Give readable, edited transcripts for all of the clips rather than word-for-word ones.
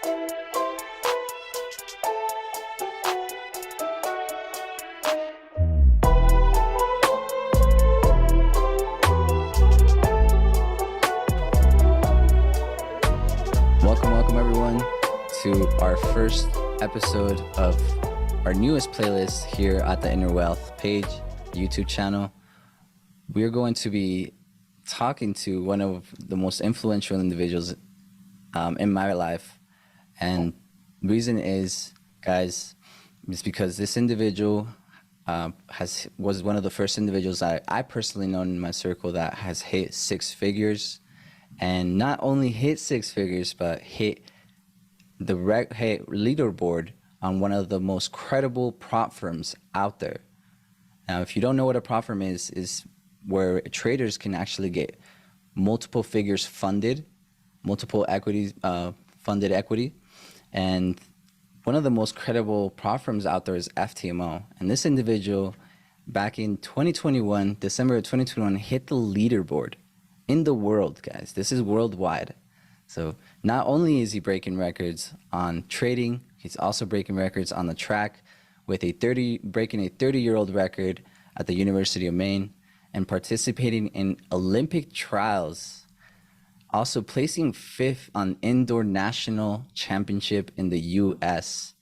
Welcome everyone to our first episode of our newest playlist here at the Inner Wealth page, YouTube channel. We're going to be talking to one of the most influential individuals in my life. And the reason is, guys, is because this individual was one of the first individuals I personally known in my circle that has hit six figures. And not only hit six figures, but hit the leaderboard on one of the most credible prop firms out there. Now, if you don't know what a prop firm is where traders can actually get multiple figures funded, multiple equities, funded equity. And one of the most credible prop firms out there is FTMO. And this individual back in 2021, December of 2021, hit the leaderboard in the world, guys. This is worldwide. So not only is he breaking records on trading, he's also breaking records on the track with breaking a 30-year-old record at the University of Maine and participating in Olympic trials, also placing fifth on indoor national championship in the US.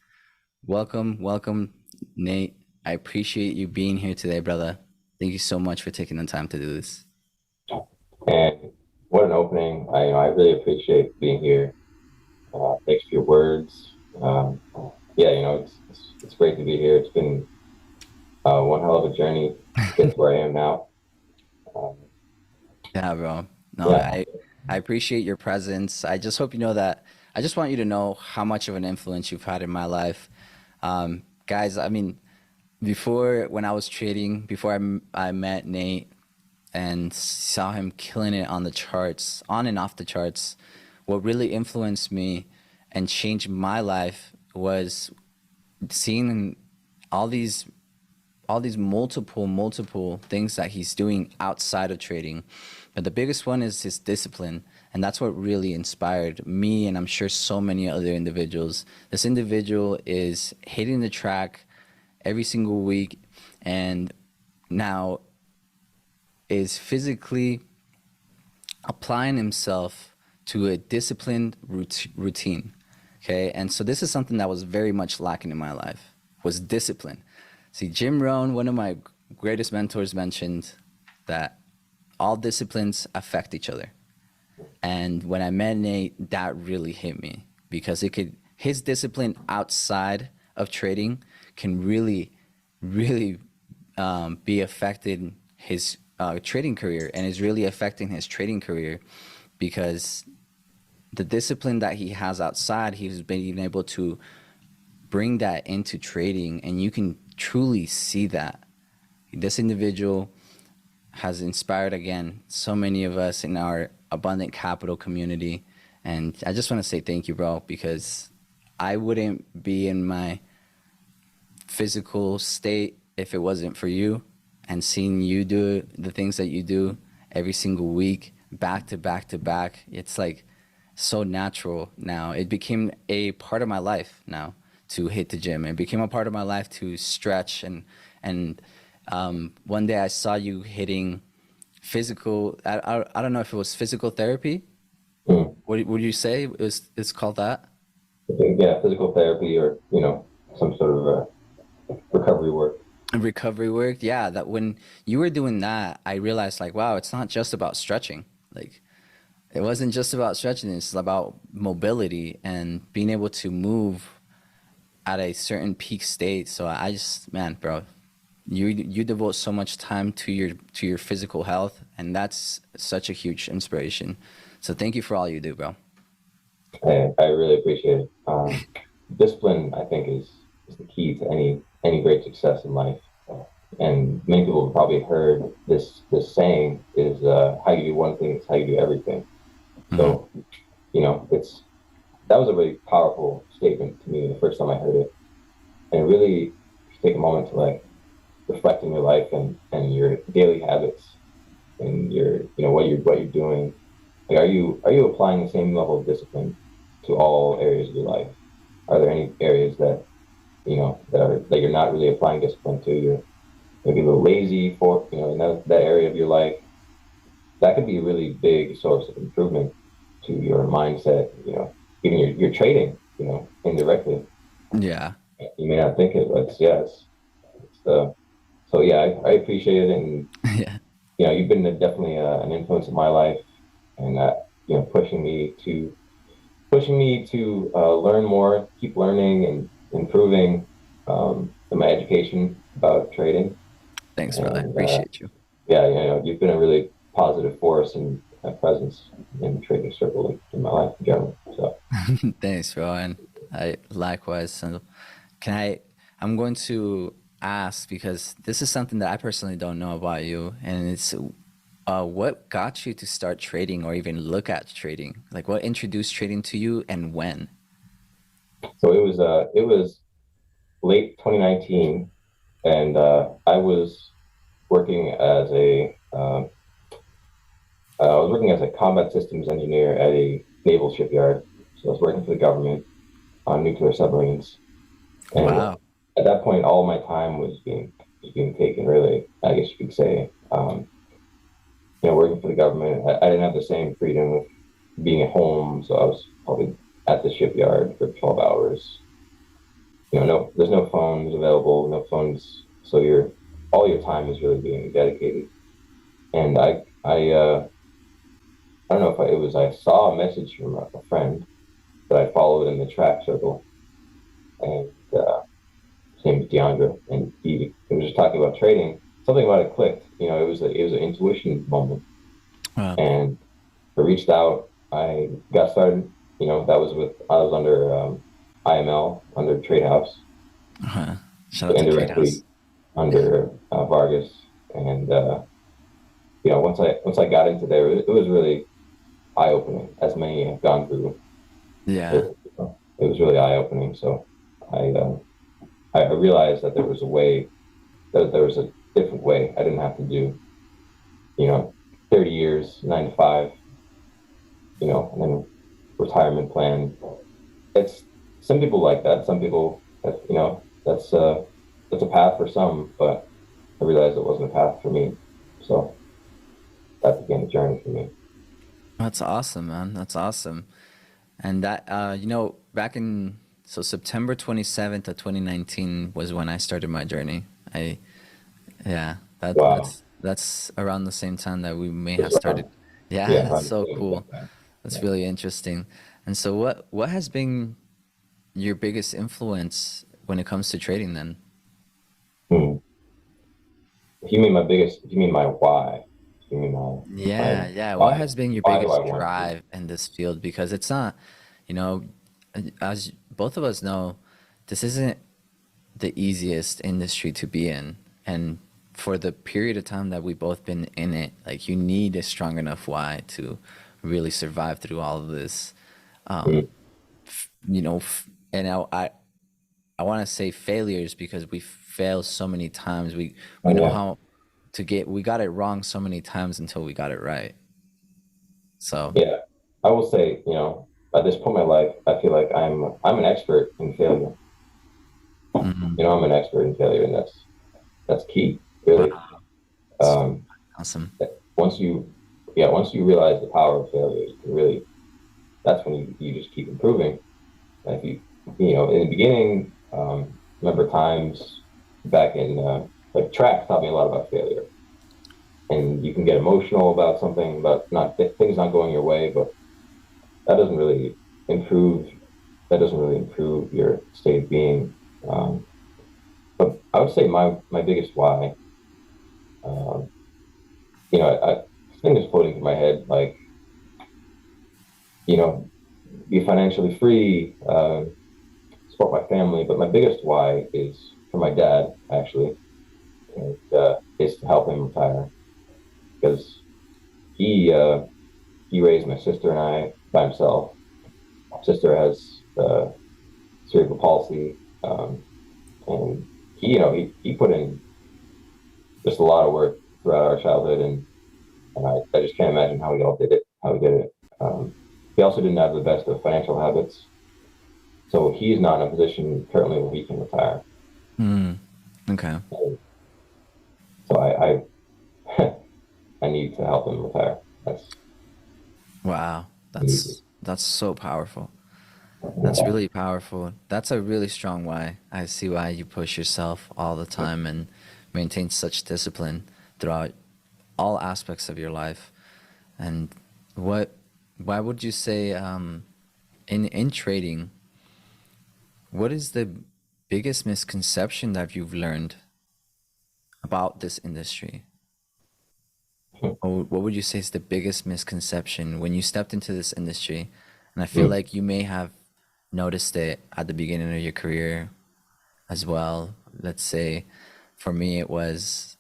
Welcome, Nate. I appreciate you being here today, brother. Thank you so much for taking the time to do this. And what an opening. I really appreciate being here. Thanks for your words. It's great to be here. It's been one hell of a journey to get to where I am now. Yeah, bro. No, yeah. I appreciate your presence. I just hope you know that. I just want you to know how much of an influence you've had in my life. Guys, I mean, when I was trading, before I met Nate, and saw him killing it on the charts, on and off the charts, what really influenced me and changed my life was seeing all these multiple things that he's doing outside of trading. But the biggest one is his discipline. And that's what really inspired me, and I'm sure so many other individuals. This individual is hitting the track every single week, and now is physically applying himself to a disciplined routine, okay? And so this is something that was very much lacking in my life, was discipline. See, Jim Rohn, one of my greatest mentors, mentioned that all disciplines affect each other. And when I met Nate, that really hit me, because his discipline outside of trading can really be affected his trading career, and is really affecting his trading career, because the discipline that he has outside, he's been able to bring that into trading, and you can truly see that. This individual has inspired, again, so many of us in our Abundant Capital community, and I just want to say thank you, bro, because I wouldn't be in my physical state if it wasn't for you. And seeing you do the things that you do every single week, back to back to back, it's like so natural now. It became a part of my life now to hit the gym. It became a part of my life to stretch. And one day I saw you hitting physical, I don't know if it was physical therapy. What would you say it's called that? Yeah, physical therapy, or, some sort of recovery work. Recovery work, yeah. That when you were doing that, I realized, like, wow, it's not just about stretching. Like, it wasn't just about stretching. It's about mobility and being able to move at a certain peak state. So I just, man, bro, you devote so much time to your physical health, and that's such a huge inspiration. So thank you for all you do, bro. I really appreciate it. Discipline, I think, is the key to any great success in life. And many people have probably heard this saying is, how you do one thing is how you do everything. Mm-hmm. So, that was a really powerful statement to me the first time I heard it. And really take a moment to, like, reflect on your life and your daily habits and your, what you're doing. Like, are you applying the same level of discipline to all areas of your life? Are there any areas that that you're not really applying discipline to? You're maybe a little lazy for in that area of your life. That could be a really big source of improvement to your mindset. Even your trading. Indirectly. Yeah. You may not think it, but so yeah, I appreciate it, and Yeah. you've been definitely an influence in my life, and pushing me to learn more, keep learning and improving in my education about trading. Thanks, brother. I And appreciate you. yeah, you've been a really positive force and a presence in the trading circle in my life in general. So Thanks, bro. And I likewise. So can I? I'm going to ask because this is something that I personally don't know about you, and it's what got you to start trading or even look at trading? Like, what introduced trading to you, and when? it was late 2019, and I was working as a I was working as a combat systems engineer at a naval shipyard. So I was working for the government on nuclear submarines, and Wow. at that point, all my time was being taken. Really, I guess you could say, working for the government, I didn't have the same freedom of being at home. So I was probably at the shipyard for 12 hours. No, there's no phones available, no phones. So all your time is really being dedicated. And I don't know if I saw a message from a friend that I followed in the track circle, and his name is DeAndre, and he was just talking about trading. Something about it clicked. It was an intuition moment, Wow. and I reached out. I got started. I was under IML, under Trade House, Uh-huh. Shout so out to Trade indirectly House. under Vargas. And once I got into there, it was really eye opening, as many have gone through. Yeah. It was really eye opening. So I I realized that there was a way, that there was a different way. I didn't have to do, you know, 30 years, 9 to 5, and then retirement plan. It's Some people like that. Some people, that's a path for some, but I realized it wasn't a path for me. So that began a journey for me. That's awesome, man. That's awesome. And that, back in, so September 27th of 2019 was when I started my journey. Yeah, Wow. that's around the same time that we may have Just started. Yeah, yeah, that's so 100%. cool. That's Yeah. really interesting. And so what has been your biggest influence when it comes to trading then? Hmm. If you mean my why, if you mean my Yeah, yeah. What why, has been your why do I biggest want to? drive in this field? Because it's not, you know, as both of us know, this isn't the easiest industry to be in. And for the period of time that we've both been in it, like you need a strong enough why to really survive through all of this. Hmm. And I want to say failures because we failed so many times. We Oh know yeah, how we got it wrong so many times until we got it right. So, yeah. I will say, at this point in my life, I feel like I'm an expert in failure. mhm. I'm an expert in failure, and that's key, really. Wow, it's Um, awesome. once you, yeah, once you realize the power of failure, you can really. That's when you just keep improving. And if in the beginning, remember times back in like track taught me a lot about failure, and you can get emotional about something, about not things not going your way, but that doesn't really improve. That doesn't really improve your state of being. Um, but I would say my biggest why, um, thing is floating through my head, like you know, be financially free, support my family. But my biggest why is for my dad, actually, and is to help him retire because he uh, he raised my sister and I by himself. My sister has cerebral palsy, and he put in just a lot of work throughout our childhood, and I just can't imagine how we all did it, how we did it. he also didn't have the best of financial habits. So he's not in a position currently where he can retire. Mm. Okay. So I I need to help him retire. That's Wow. easy. That's so powerful. That's really powerful. That's a really strong why. I see why you push yourself all the time and maintain such discipline throughout all aspects of your life. And what, why would you say, in trading, what is the biggest misconception that you've learned about this industry? Or what would you say is the biggest misconception when you stepped into this industry? And I feel Mm. like you may have noticed it at the beginning of your career as well. Let's say for me, it was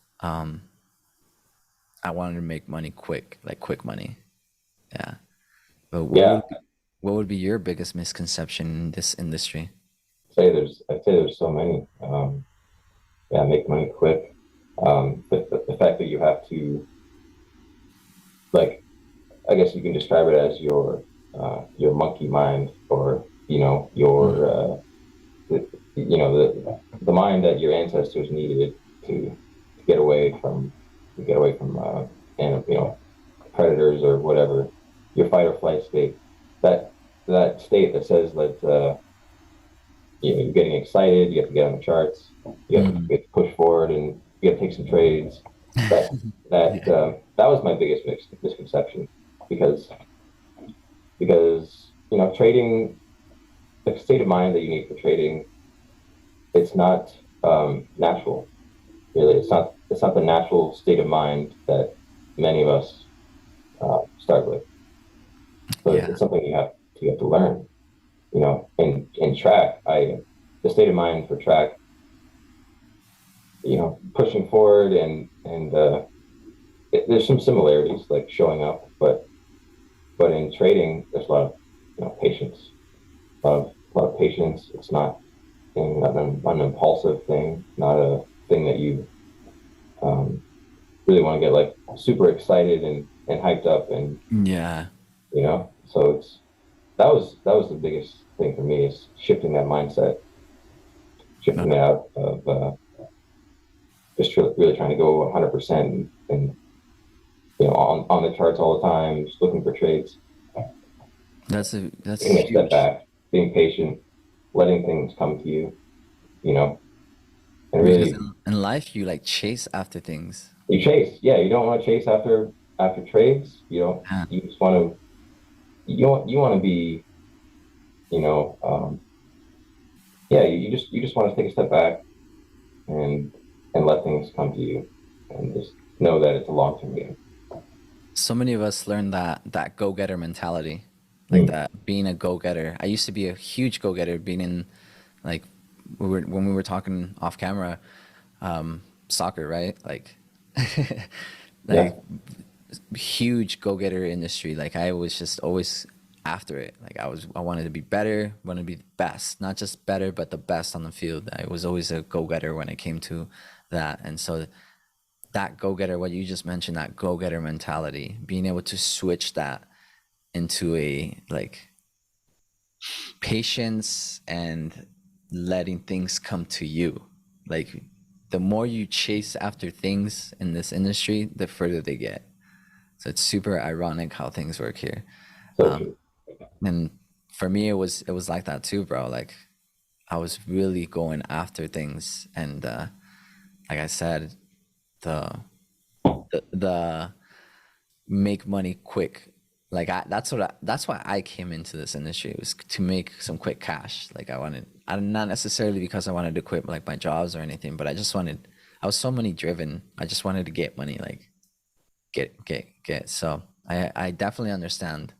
I wanted to make money quick, like quick money. Yeah. But Yeah, what would be your biggest misconception in this industry? I'd say there's so many. Yeah, make money quick. But the fact that you have to, like, I guess you can describe it as your monkey mind, or Mm. the mind that your ancestors needed to get away from and predators or whatever, your fight or flight state. That that state that says that you're getting excited, you have to get on the charts, Mm. you have to push forward, and you have to take some trades. That Yeah. that was my biggest misconception, because trading, the state of mind that you need for trading, it's not natural. Really, it's not the natural state of mind that many of us start with. So Yeah. it's something you have to learn. In track, I the state of mind for track, pushing forward, and there's some similarities, like showing up, but in trading, there's a lot of patience, a lot of patience. It's not an impulsive thing, not a thing that you um, really want to get like super excited and hyped up, and Yeah. so that was the biggest thing for me, is shifting that mindset, No. shifting it out of just really trying to go 100%, and on the charts all the time, just looking for trades, That's taking a step huge back, being patient, letting things come to you, you know, and because really in life you like chase after things. you chase. Yeah, you don't want to chase after trades. Yeah. You just want to you want to be, you know, yeah, you just want to take a step back, and let things come to you, and just know that it's a long-term game. So many of us learn that go-getter mentality, like Mm. that being a go-getter. I used to be a huge go-getter, being in like when we were talking off camera, soccer, right? Like Yeah. like huge go-getter industry. Like I was just always after it. Like I wanted to be better, wanted to be the best, not just better, but the best on the field. I was always a go-getter when it came to that. And so that go-getter, what you just mentioned, that go-getter mentality, being able to switch that into a like patience and letting things come to you. Like the more you chase after things in this industry, the further they get. So it's super ironic how things work here. So true. And for me, it was like that too, bro. Like I was really going after things, and like I said, the the make money quick. Like that's why I came into this industry, was to make some quick cash. Like I not necessarily because I wanted to quit like my jobs or anything, but I was so money driven. I just wanted to get money, like get. So I definitely understand.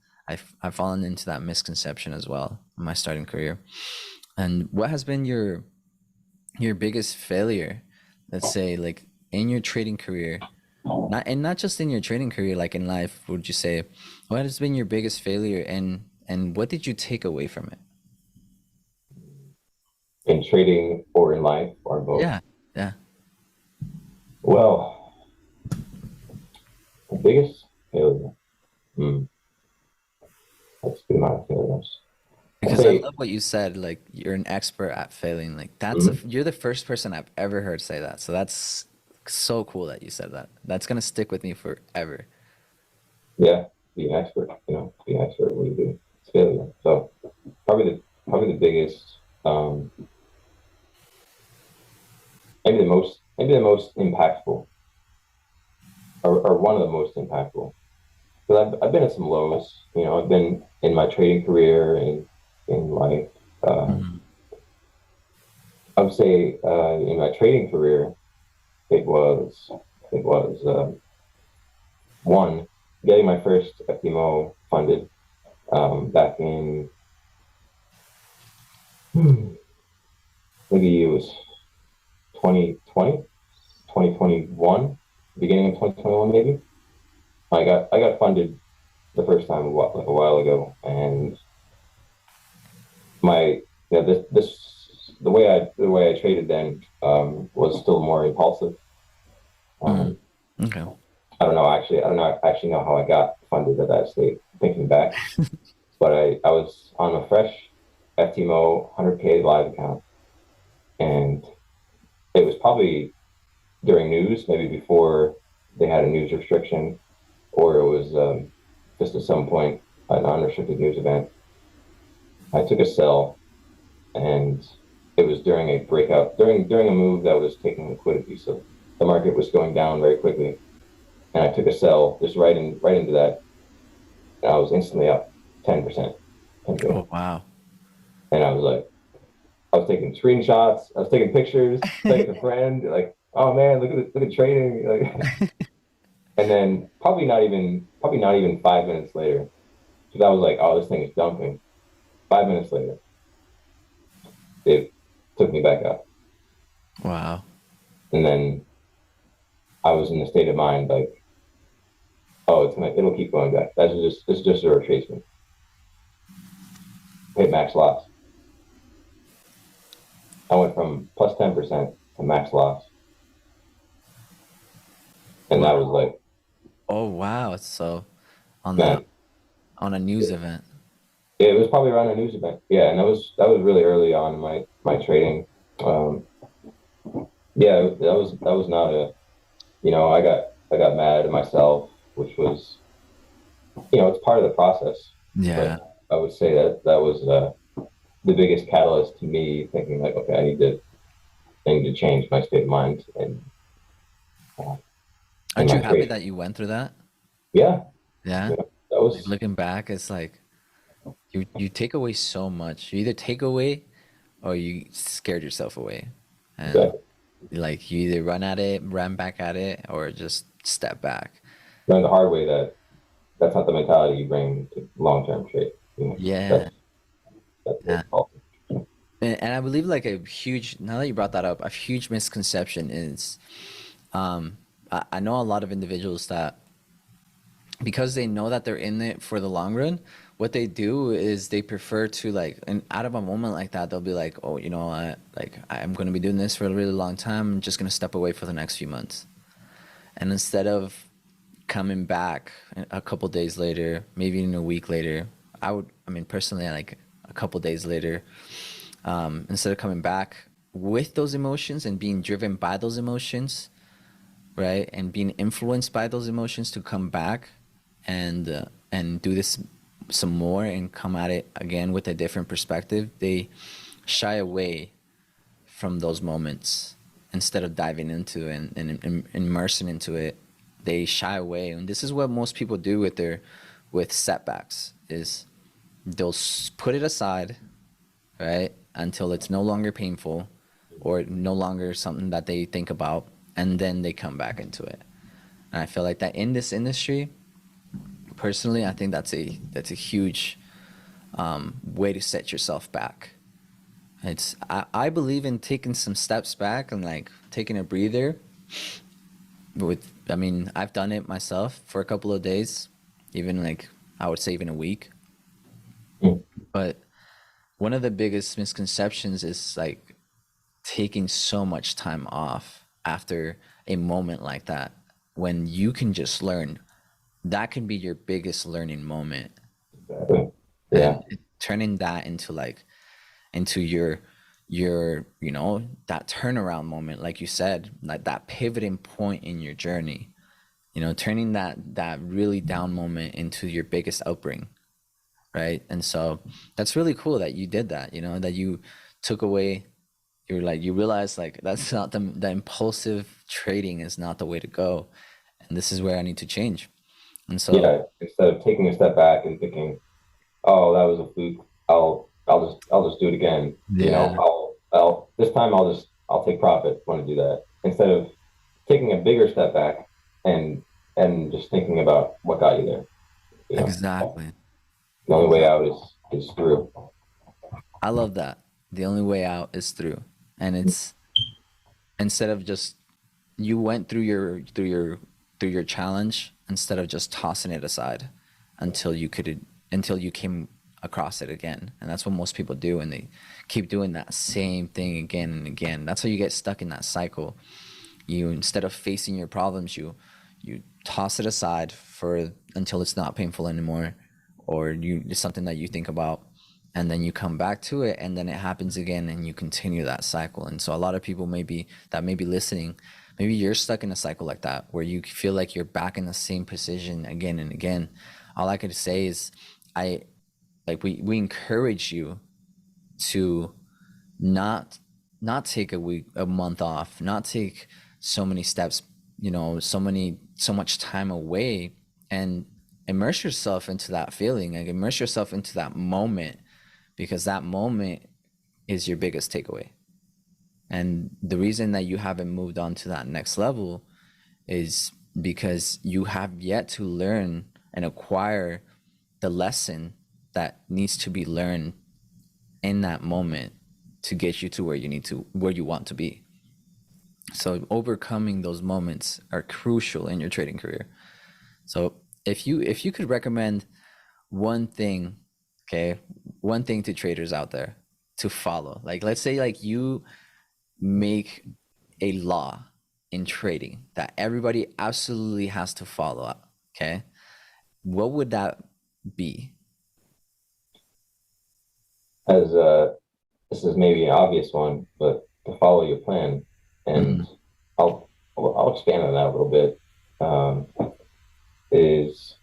I've fallen into that misconception as well in my starting career. And what has been your biggest failure, let's say, like in your trading career, not just in your trading career, like in life, would you say, what has been your biggest failure, and what did you take away from it? In trading or in life or both. Yeah. Yeah. Well, the biggest failure. Hmm. That's a good amount of failures. I'd Because I say, love what you said. Like you're an expert at failing. Like mhm, you're the first person I've ever heard say that. So that's so cool that you said that. That's gonna stick with me forever. yeah, be an expert, be an expert at what you do. It's failure. So probably the biggest, maybe the most impactful, or one of the most impactful. Because I've been at some lows. I've been in my trading career and in life. Uh, Mhm. I would say in my trading career, it was it was one, getting my first FDMO funded back in, maybe it was 2020, 2021, beginning of 2021 maybe. I got funded the first time a while ago, and my this the way I traded then was still more impulsive. Mm. Um, Okay. I don't know how I got funded at that state. Thinking back, but I was on a fresh FTMO 100K live account, and it was probably during news, maybe before they had a news restriction, or it was just at some point an unrestricted news event. I took a sell, and it was during a breakout, during a move that was taking liquidity. So the market was going down very quickly, and I took a sell just right into that, and I was instantly up 10%, 10K. Oh wow. And I was like, I was taking screenshots, I was taking pictures, sending it to friend, like, oh man, look at trading, like. And then probably not even 5 minutes later, because I was like, oh, this thing is dumping. 5 minutes later, it took me back up, Wow. and then I was in a state of mind like, oh, it'll keep going back. It's just a retracement. Hit max loss. I went from plus 10% to max loss, and that was Wow. like, Oh wow. So on the man, on a news event. yeah, it was probably around a news event. Yeah, and that was really early on in my trading. Um, yeah, that was not a, I got mad at myself, which was, it's part of the process. Yeah. But I would say that was the biggest catalyst to me thinking like, okay, I need to change my state of mind uh, in Aren't my you happy trade. that you went through that? Yeah, Yeah. that Like was looking back, it's like you take away so much. You either take away or you scared yourself away. And exactly like you either run back at it, or just step back. learned the hard way that that's not the mentality you bring to long term trade. Yeah. That's Yeah. what's called. And I believe like a huge, now that you brought that up, a huge misconception is I know a lot of individuals that because they know that they're in it for the long run, what they do is they prefer to like, and out of a moment like that, they'll be like, oh, I'm going to be doing this for a really long time. I'm just going to step away for the next few months. And instead of coming back a couple days later, maybe in a week later, I mean, personally, like a couple days later, instead of coming back with those emotions and being driven by those emotions, right, and being influenced by those emotions to come back and do this some more and come at it again with a different perspective, they shy away from those moments instead of diving into and immersing into it. They shy away, and this is what most people do with setbacks is they'll put it aside, right, until it's no longer painful or no longer something that they think about, and then they come back into it. And I feel like that in this industry, personally, I think that's a huge way to set yourself back. I believe in taking some steps back and like taking a breather. I mean, I've done it myself for a couple of days, even like I would say even a week. Mm, But one of the biggest misconceptions is like taking so much time off after a moment like that when you can just learn. That can be your biggest learning moment. exactly. Yeah. and turning that into like into your that turnaround moment, like you said, like that pivoting point in your journey, turning that really down moment into your biggest outbring, right? And so that's really cool that you did that, that you took away, you're like, you realize like that's not the impulsive trading is not the way to go, and this is where I need to change. And so Yeah. Instead of taking a step back and thinking, oh, that was a fluke. I'll just do it again. yeah, This time I'll take profit when I do that, instead of taking a bigger step back and and just thinking about what got you there. You know, exactly, the only way exactly. out is through. I love that. The only way out is through. And it's instead of just you went through your challenge instead of just tossing it aside until until you came across it again. And that's what most people do, and they keep doing that same thing again and again. That's how you get stuck in that cycle. You, instead of facing your problems, you toss it aside for until it's not painful anymore, or it's something that you think about, and then you come back to it, and then it happens again, and you continue that cycle. And so a lot of people may be listening, maybe you're stuck in a cycle like that where you feel like you're back in the same position again and again. All I could say is I like we encourage you to not not take a month off, not take so many steps, so much time away, and immerse yourself into that feeling, like immerse yourself into that moment, because that moment is your biggest takeaway. And the reason that you haven't moved on to that next level is because you have yet to learn and acquire the lesson that needs to be learned in that moment to get you to where you want to be. So overcoming those moments are crucial in your trading career. So if you could recommend one thing, okay, one thing to traders out there to follow, like let's say like you make a law in trading that everybody absolutely has to follow, okay, what would that be? As This is maybe an obvious one, but to follow your plan, and Mm-hmm. I'll expand on that a little bit. Um, is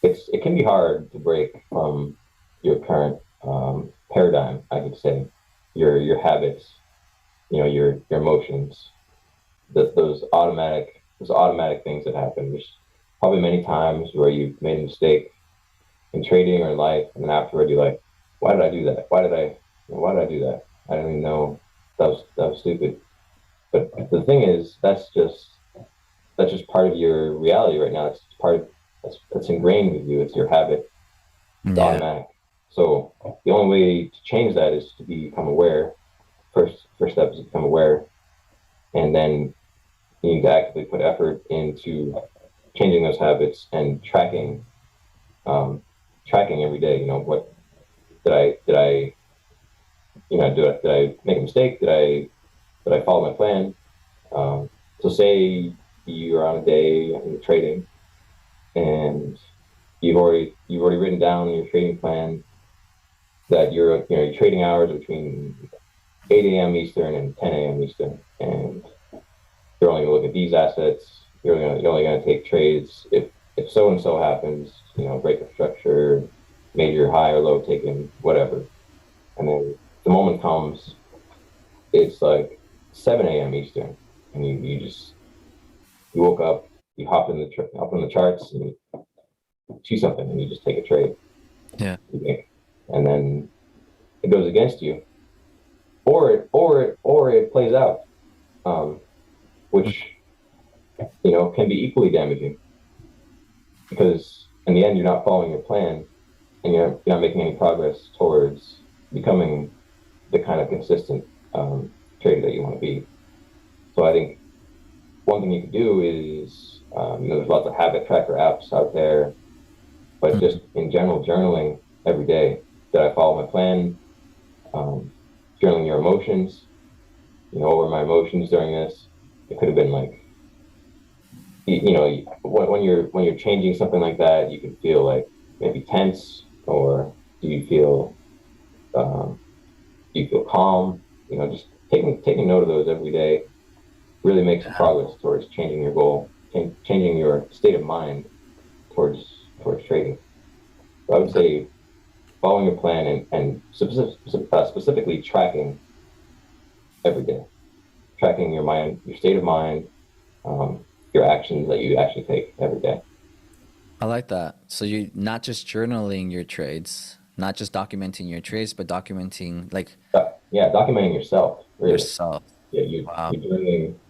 it can be hard to break from your current paradigm, I could say, your habits, your emotions, those automatic things that happen. There's probably many times where you've made a mistake in trading or in life, and then afterward you're like, why did I do that? Why did I do that? I didn't even know that was stupid. But the thing is, that's just part of your reality right now. That's ingrained with you. It's your habit. It's Yeah. automatic. So the only way to change that is to become aware. First step is to become aware, and then you need to actively put effort into changing those habits and um, tracking every day. What did I did I make a mistake? Did I follow my plan? So say you're on a day and you're trading, and you've already written down your trading plan that your trading hours are between 8 a.m. Eastern and 10 a.m. Eastern, and you're only going to look at these assets. You're only going to take trades if so and so happens. Break of structure, major high or low taken, whatever. And then the moment comes, it's like 7 a.m. Eastern, and you woke up, you hop in the charts, and you see something, and you just take a trade, Yeah. and then it goes against you, or it plays out, um, which can be equally damaging, because in the end you're not following your plan, and you're not making any progress towards becoming the kind of consistent trader that you want to be. So I think one thing you can do is, there's lots of habit tracker apps out there, but just Mhm. in general, journaling every day. Did I follow my plan? Um, Journaling your emotions. What were my emotions during this? It could have been like, when you're changing something like that, you can feel like maybe tense, or Do you feel um, do you feel calm? Just taking note of those every day really makes a progress towards changing your goal, changing your state of mind towards trading. So I would say following your plan and specifically tracking every day, tracking your mind, your state of mind, um, your actions that you actually take every day. I like that. So you not just journaling your trades, not just documenting your trades, but documenting like Yeah, documenting yourself really. yourself. Yeah, Wow. you're doing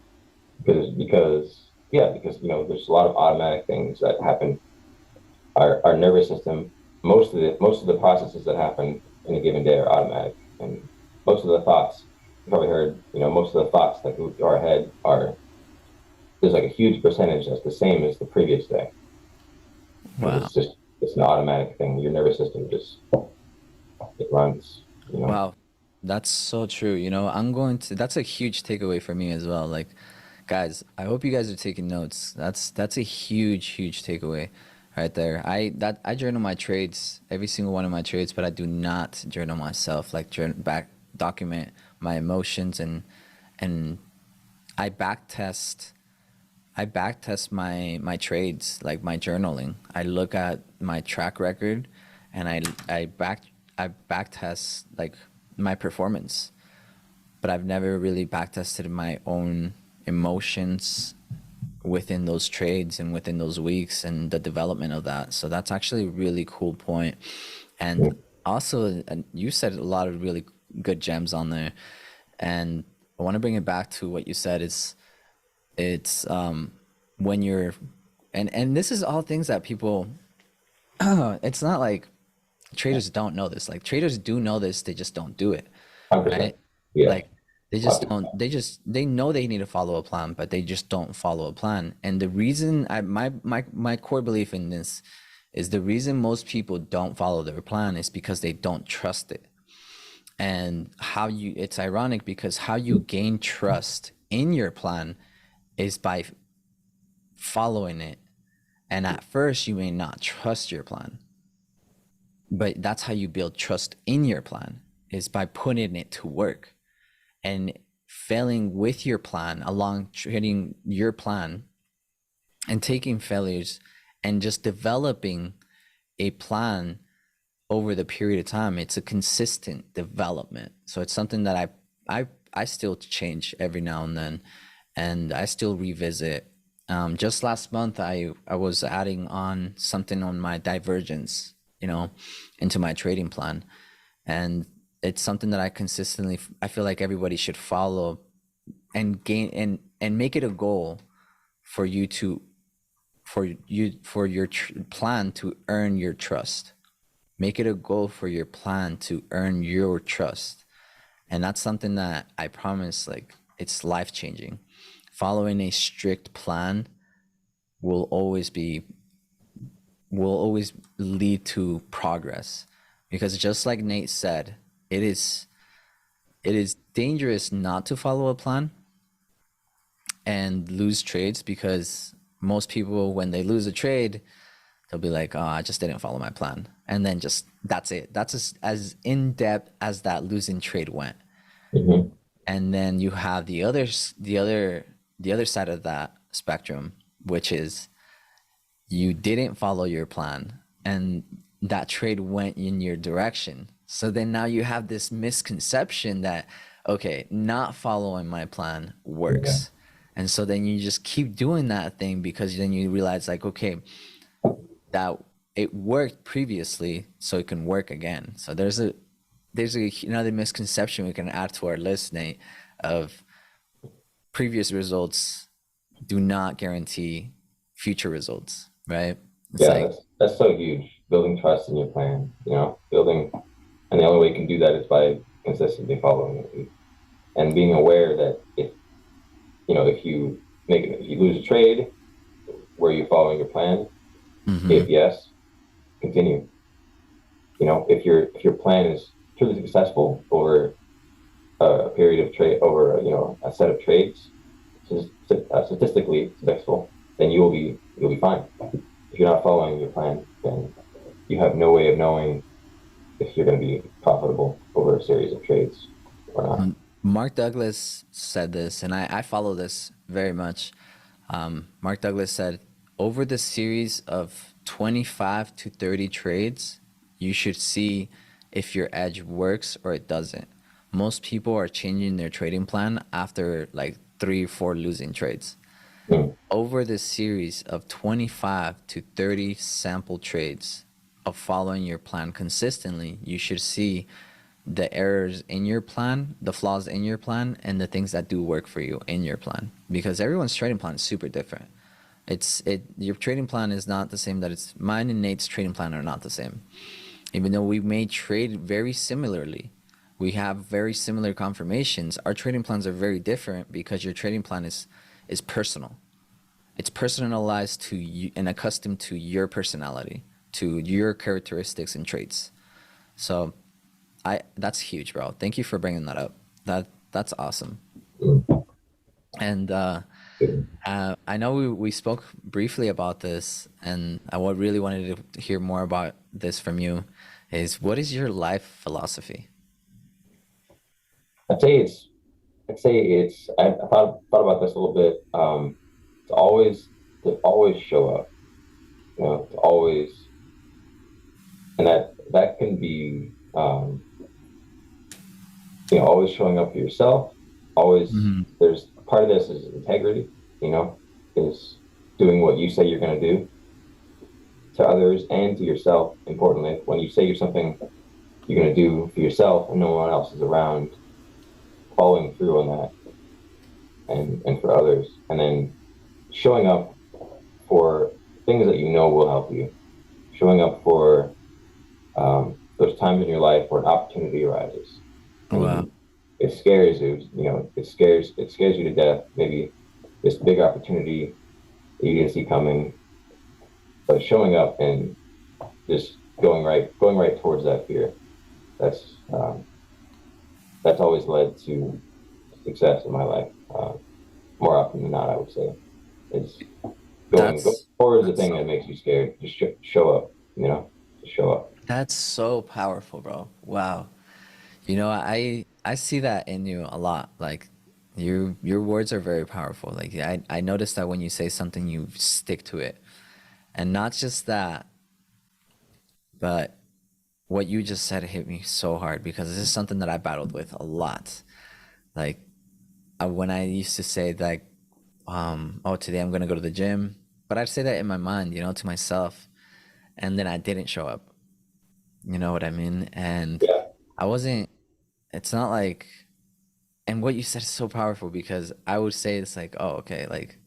because there's a lot of automatic things that happen. Our nervous system, most of the processes that happen in a given day are automatic, and most of the thoughts you probably heard, most of the thoughts that go through our head are there's like a huge percentage that's the same as the previous day because Wow. it's an automatic thing. Your nervous system just it runs, Wow. That's so true. That's a huge takeaway for me as well. Like, guys, I hope you guys are taking notes. That's a huge, huge takeaway right there. I journal my trades, every single one of my trades, but I do not journal myself. Like document my emotions and I backtest I backtest my trades, like my journaling. I look at my track record and I backtest like my performance. But I've never really backtested my own emotions within those trades and within those weeks and the development of that. So that's actually a really cool point. And also, you said a lot of really good gems on there. And I want to bring it back to what you said is it's when you're and this is all things that people it's not like traders don't know this. Like traders do know this, they just don't do it, 100%. right? Yeah, Like they just don't. They know they need to follow a plan, but they just don't follow a plan. And the reason my core belief in this is the reason most people don't follow their plan is because they don't trust it. And it's ironic because how you gain trust in your plan is by following it. And at first, you may not trust your plan, but that's how you build trust in your plan is by putting it to work and failing with your plan along trading your plan and taking failures and just developing a plan over the period of time. It's a consistent development. So it's something that I still change every now and then, and I still revisit. Just last month, I was adding on something on my divergence, into my trading plan, and it's something that I feel like everybody should follow and gain and make it a goal for you to for your plan to earn your trust. Make it a goal for your plan to earn your trust. And that's something that I promise, like, it's life changing. Following a strict plan will always be, will always lead to progress. Because just like Nate said, it is dangerous not to follow a plan and lose trades because most people, when they lose a trade, they'll be like, oh, I just didn't follow my plan. And then just, that's it. That's as in depth as that losing trade went. hmm And then you have the other side of that spectrum, which is you didn't follow your plan and that trade went in your direction. So then now you have this misconception that, okay, not following my plan yeah, works. And so then you just keep doing that thing because then you realize, like, okay, that it worked previously, so it can work again. So another misconception we can add to our list, Nate, of previous results do not guarantee future results, right? It's yeah. like, That's so huge. Building trust in your plan. Building, and the only way you can do that is by consistently following it and being aware that if you lose a trade, were you following your plan? mm-hmm, If yes, continue. If your plan is truly successful over a period of trade, over a set of trades, statistically successful, then you'll be fine. If you're not following your plan, then you have no way of knowing if you're going to be profitable over a series of trades or not. Mark Douglas said this, and I follow this very much. Mark Douglas said, over the series of 25 to 30 trades, you should see if your edge works or it doesn't. Most people are changing their trading plan after like 3 or 4 losing trades. Mm, Over the series of 25 to 30 sample trades of following your plan consistently, you should see the errors in your plan, the flaws in your plan, and the things that do work for you in your plan. Because everyone's trading plan is super different. Your trading plan is not the same that it's mine and Nate's trading plan are not the same. Even though we may trade very similarly, we have very similar confirmations, our trading plans are very different because your trading plan is personal. It's personalized to you and accustomed to your personality, to your characteristics and traits. So that's huge, bro. Thank you for bringing that up. That's awesome. mm, And good. I know we spoke briefly about this, and I really wanted to hear more about this from you. Is what is your life philosophy? I'd say it's, I thought about this a little bit. To always, to always show up, to always, and that can be, always showing up for yourself. Always, Hmm. there's part of this is integrity, is doing what you say you're going to do to others and to yourself. Importantly, when you say you're something you're going to do for yourself and no one else is around, following through on that and for others, and then showing up for things that you know will help you, showing up for those times in your life where an opportunity arises Wow. and it scares you, it scares you to death. Maybe this big opportunity that you didn't see coming, but showing up and just going right towards that fear. That's um, that's always led to success in my life. More often than not, I would say, is going That's towards the that's thing that so makes you scared. Just show up, just show up. that's so powerful, bro. Wow. I see that in you a lot. Like your words are very powerful. Like I noticed that when you say something, you stick to it. And not just that, but what you just said hit me so hard because this is something that I battled with a lot. Like when I used to say like, oh, today I'm gonna go to the gym, but I'd say that in my mind, to myself, and then I didn't show up. You know what I mean? And Yeah, I wasn't. It's not like. And what you said is so powerful because I would say it's like, oh, okay, like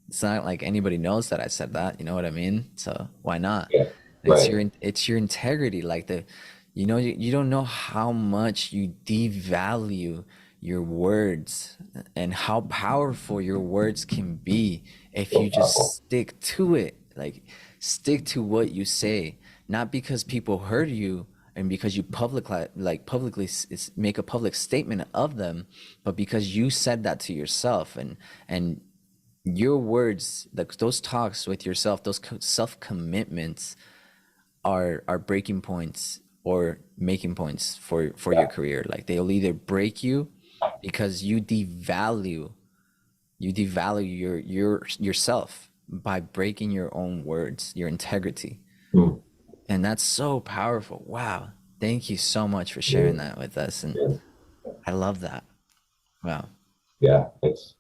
it's not like anybody knows that I said that. You know what I mean? So why not? yeah, It's right. it's your integrity. Like you don't know how much you devalue your words and how powerful your words can be if So you powerful. just stick to it. Like stick to what you say, not because people heard you and because you publicly make a public statement of them, but because you said that to yourself and your words, like those talks with yourself, those self commitments are breaking points or making points for your Yeah. career. Like they'll either break you because you devalue yourself by breaking your own words, your integrity. Mm, And that's so powerful. Wow. Thank you so much for sharing yeah, that with us. And yeah. I love that. Wow. Yeah, it's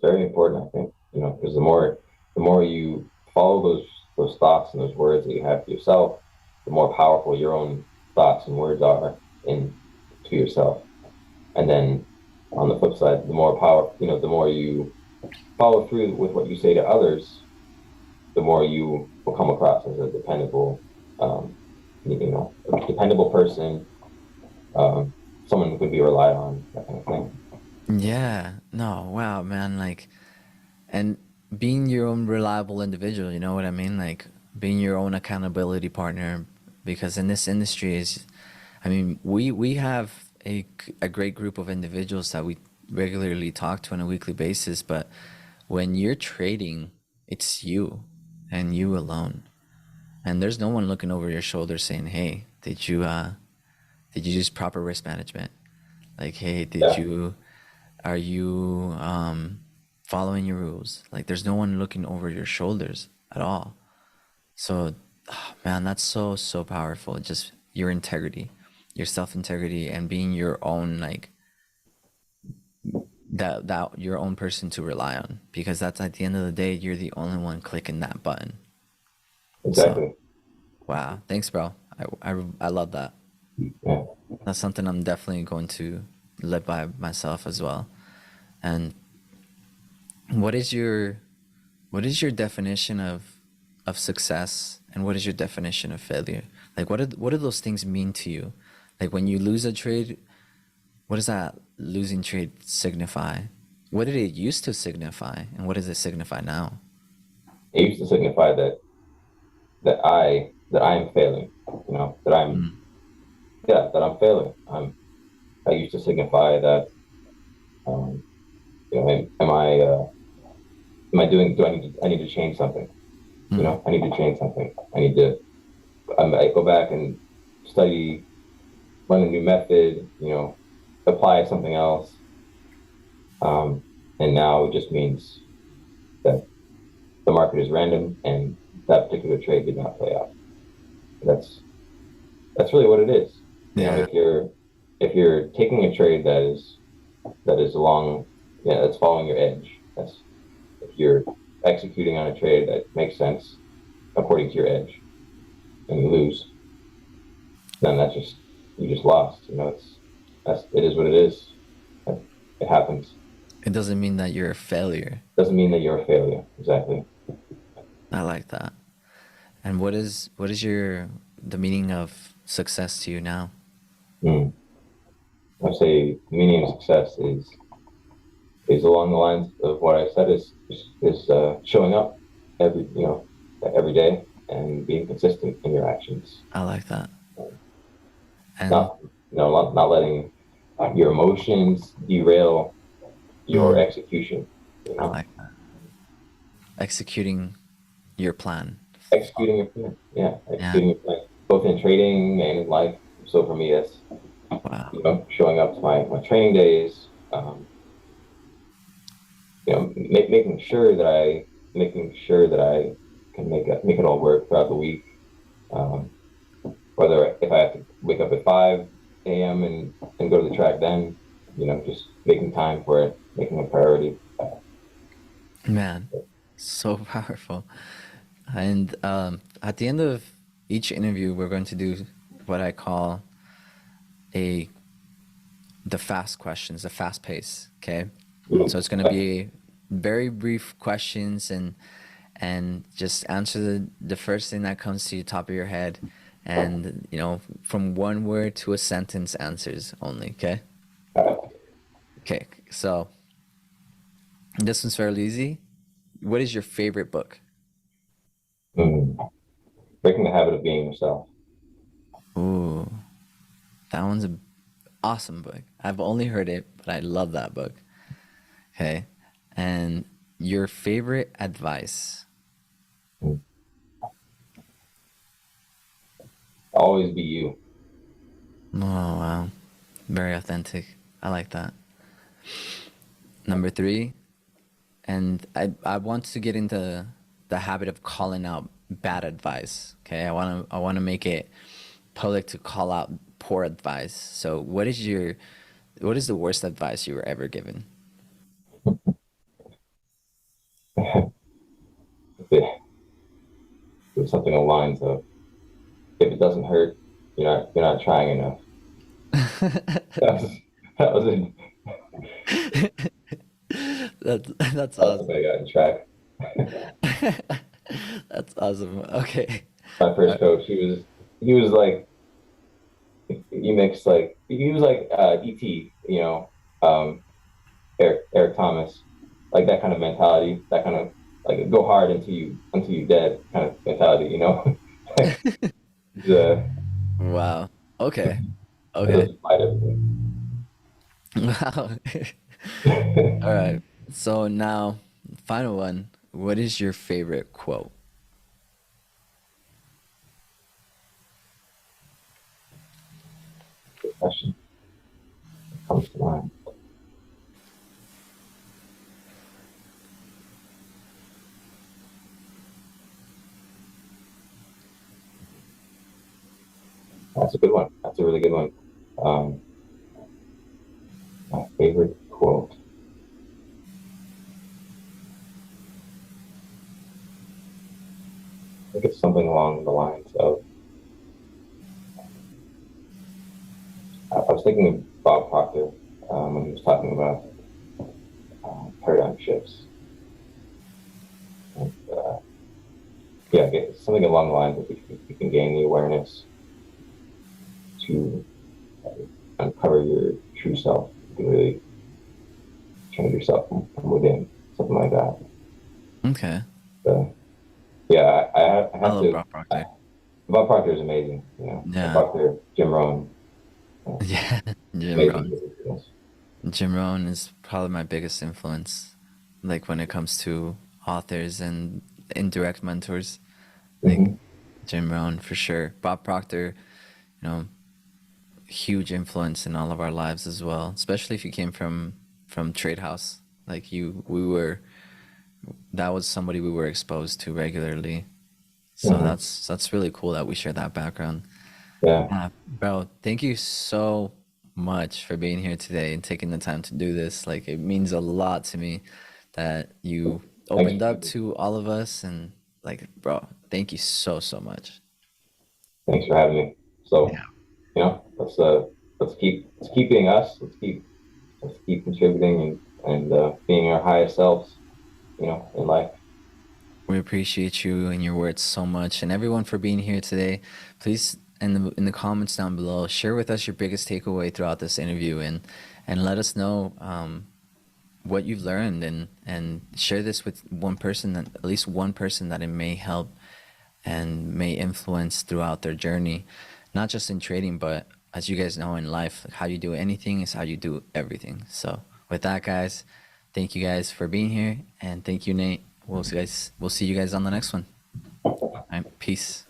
very important, I think, because the more you follow those thoughts and those words that you have for yourself, the more powerful your own thoughts and words are in to yourself. And then on the flip side, the more you follow through with what you say to others, the more you will come across as a um, a dependable person, um, someone who can be relied on, that kind of thing. Yeah. No, wow, man. Like, and being your own reliable individual, you know what I mean? Like, being your own accountability partner. Because in this industry I mean, we have a great group of individuals that we regularly talk to on a weekly basis, but when you're trading, it's you and you alone. And there's no one looking over your shoulder saying, "Hey, did you Did you use proper risk management? Like, hey, Yeah, are you following your rules? Like, there's no one looking over your shoulders at all. So, man, that's so, so powerful. Just your integrity, your self integrity, and being your own, like, that your own person to rely on, because that's at the end of the day, you're the only one clicking that button. So, exactly. wow, thanks, bro. I love that. Yeah. That's something I'm definitely going to live by myself as well. And what is your definition of success, and what is your definition of failure? Like, what do those things mean to you? Like, when you lose a trade, what does that losing trade signify? What did it used to signify, and what does it signify now? It used to signify that I am failing, that I'm Mm. yeah, that I'm failing. I used to signify that, um, am I doing, I need to change something, Mm. I need to change something. I go back and study, learn a new method, apply something else. Um, and now it just means that the market is random and that particular trade did not play out. That's, that's really what it is. Yeah, If you're taking a trade that is along, that's following your edge. That's If you're executing on a trade that makes sense according to your edge and you lose, then you just lost. It is what it is. It happens. it doesn't mean that you're a failure. Doesn't mean that you're a failure. Exactly. I like that. And what is your the meaning of success to you now? Mm. I say the meaning of success is along the lines of what I said is showing up every day and being consistent in your actions. I like that. And Not letting your emotions derail your mm, execution. You I know, like that. Executing your plan. executing your plan. Yeah, Yeah. executing your plan, both in trading and in life. So for me, that's Wow. showing up to my training days. Making sure that I can make it all work throughout the week. Um, Whether if I have to wake up at 5 a.m. and go to the track, then just making time for it, making a priority. Man, so powerful. And at the end of each interview, we're going to do what I call a the fast questions, the fast pace. Okay, so it's going to be very brief questions, and just answer the first thing that comes to the top of your head, and from one word to a sentence answers only. Okay. Okay. So this one's fairly easy. What is your favorite book? Mm. Breaking the habit of being yourself. Ooh, that one's an awesome book. I've only heard it, but I love that book. Okay. And your favorite advice? Mm. Always be you. Oh, wow. Very authentic. I like that. Number three, and I want to get into the habit of calling out bad advice. Okay. I want to make it public to call out poor advice. So what is the worst advice you were ever given? It's something along the lines of, if it doesn't hurt, you're not trying enough. That was that was it. That's That's the awesome. way I got in track. That's awesome. Okay. My Uh, first coach, he was like, he was like ET, um, Eric Thomas, like that kind of mentality, that kind of like go hard until you dead kind of mentality, the wow. Okay. that Okay. doesn't fight everything. Wow. All right. So now, final one. What is your favorite quote? question that comes to mind. That's a good one. That's a really good one. Um, my favorite quote. I think it's something along the lines of, I was thinking of Bob Proctor when he was talking about paradigm shifts. And, yeah, something along the lines of if you can gain the awareness to uncover your true self, you can really change yourself from within, something like that. Okay. So, yeah, I I have love to. Bob Proctor. Bob Proctor is amazing. You know, Bob Yeah. Proctor, Jim Rohn, Yeah. Jim amazing Rohn. people. Jim Rohn is probably my biggest influence, like when it comes to authors and indirect mentors. Like Mm-hmm. Jim Rohn for sure. Bob Proctor, you know, huge influence in all of our lives as well. Especially if you came from Trade House. Like we were that was somebody we were exposed to regularly. So Mm-hmm. that's really cool that we share that background. Yeah. Yeah, bro, thank you so much for being here today and taking the time to do this. Like, it means a lot to me that you Thanks. opened up to all of us and like, bro, thank you so much. Thanks for having me. So, you know, let's keep being us. Let's keep contributing and being our highest selves. You know, in life. We appreciate you and your words so much, and everyone for being here today. Please, in the comments down below, share with us your biggest takeaway throughout this interview, and let us know what you've learned, and share this with one person, that at least one person that it may help and may influence throughout their journey, not just in trading, but as you guys know in life, like how you do anything is how you do everything. So with that, guys, thank you guys for being here, and thank you, Nate. We'll see you guys on the next one. All right, peace.